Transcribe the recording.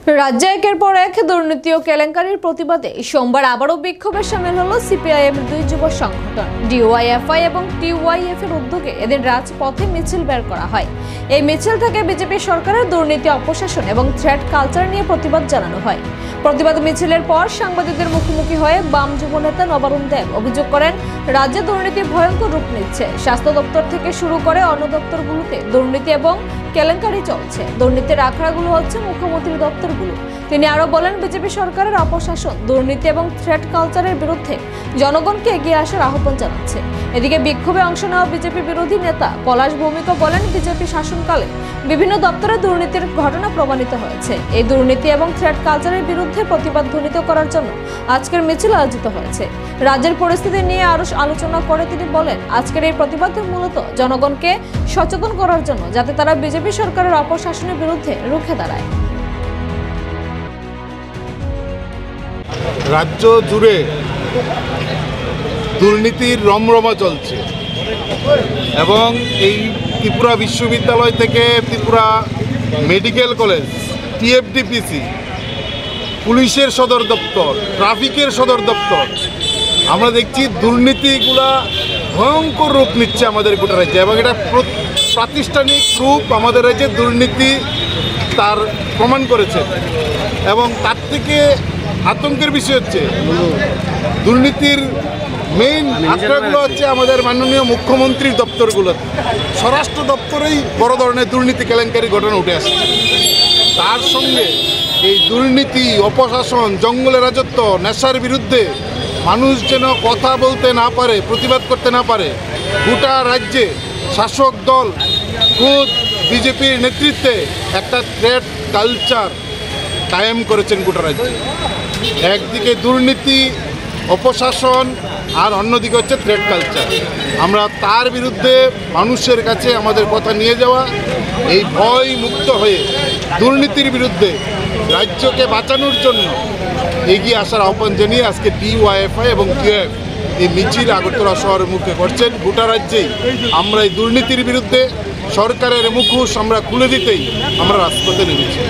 রাজ্যে একের পর এক দুর্নীতি ও কেলেঙ্কারির প্রতিবাদে সোমবার আবারও বিক্ষোভে সামিল হলো সিপিআইএম দুই যুব সংগঠন ডিওয়াইএফআই এবং টিওয়াইএফ এর উদ্যোগে এদিন রাজপথে মিছিল বের করা হয়। এই মিছিল থেকে বিজেপি সরকারের দুর্নীতি, অপশাসন এবং থ্রেট কালচার নিয়ে প্রতিবাদ জানানো হয়। প্রতিবাদ মিছিলের পর সাংবাদিকদের মুখোমুখি হয়ে বাম যুব নেতা নবারুণ দেব অভিযোগ করেন, রাজ্যে দুর্নীতি ভয়ঙ্কর রূপ নিচ্ছে। স্বাস্থ্য দপ্তর থেকে শুরু করে অন্য দপ্তরগুলোতে দুর্নীতি এবং কেলেঙ্কারি চলছে। দুর্নীতির আখড়াগুলো হচ্ছে মুখ্যমন্ত্রীর দপ্তরগুলো। তিনি আরো বলেন, বিজেপি সরকারের অপশাসন, দুর্নীতি এবং থ্রেট কালচারের বিরুদ্ধে জনগণকে এগিয়ে আসার আহ্বান জানাচ্ছে। এদিকে বিক্ষোভে অংশ নেওয়া বিজেপি বিরোধী নেতা পলাশ ভৌমিক বলেন, বিজেপি শাসনকালে বিভিন্ন দপ্তরে দুর্নীতির ঘটনা প্রমাণিত হয়েছে। এই দুর্নীতি এবং থ্রেট কালচারের বিরুদ্ধে প্রতিবাদ ধ্বনিত করার জন্য আজকের মিছিল আয়োজিত হয়েছে। রাজ্যের পরিস্থিতি নিয়ে আরো আলোচনা করে তিনি বলেন, আজকের এই প্রতিবাদ মূলত জনগণকে সচেতন করার জন্য, যাতে তারা বিজেপি সরকারের অপশাসনের বিরুদ্ধে রুখে দাঁড়ায়। রাজ্য জুড়ে দুর্নীতির রমরমা চলছে এবং এই ত্রিপুরা বিশ্ববিদ্যালয় থেকে ত্রিপুরা মেডিকেল কলেজ, টিএফডিপিসি, পুলিশের সদর দপ্তর, ট্রাফিকের সদর দপ্তর, আমরা দেখছি দুর্নীতিগুলা ভয়ঙ্কর রূপ নিচ্ছে আমাদের গোটা রাজ্যে এবং এটা প্রাতিষ্ঠানিক রূপ আমাদের রাজ্যে দুর্নীতি তার প্রমাণ করেছে। এবং তার থেকে আতঙ্কের বিষয় হচ্ছে দুর্নীতির মেইন আখড়াগুলো হচ্ছে আমাদের মাননীয় মুখ্যমন্ত্রীর দপ্তরগুলোতে। স্বরাষ্ট্র দপ্তরেই বড় ধরনের দুর্নীতি কেলেঙ্কারি ঘটনা উঠে আসছে। তার সঙ্গে এই দুর্নীতি, অপশাসন, জঙ্গলের রাজত্ব, নেশার বিরুদ্ধে মানুষ যেন কথা বলতে না পারে, প্রতিবাদ করতে না পারে, গোটা রাজ্যে শাসক দল খুদ বিজেপির নেতৃত্বে একটা থ্রেট কালচার কায়েম করেছেন গোটা রাজ্যে। একদিকে দুর্নীতি, অপশাসন আর অন্যদিকে হচ্ছে থ্রেট কালচার। আমরা তার বিরুদ্ধে মানুষের কাছে আমাদের কথা নিয়ে যাওয়া, এই ভয় মুক্ত হয়ে দুর্নীতির বিরুদ্ধে রাজ্যকে বাঁচানোর জন্য এগিয়ে আসার আহ্বান জানিয়ে আজকে ডিওয়াইএফআই এবং টিওএফ এই মিছিল আগরতলা শহরের মুখে করছেন। গোটা রাজ্যেই আমরা এই দুর্নীতির বিরুদ্ধে সরকারের মুখোশ আমরা খুলে দিতেই আমরা রাজপথে নেমেছি।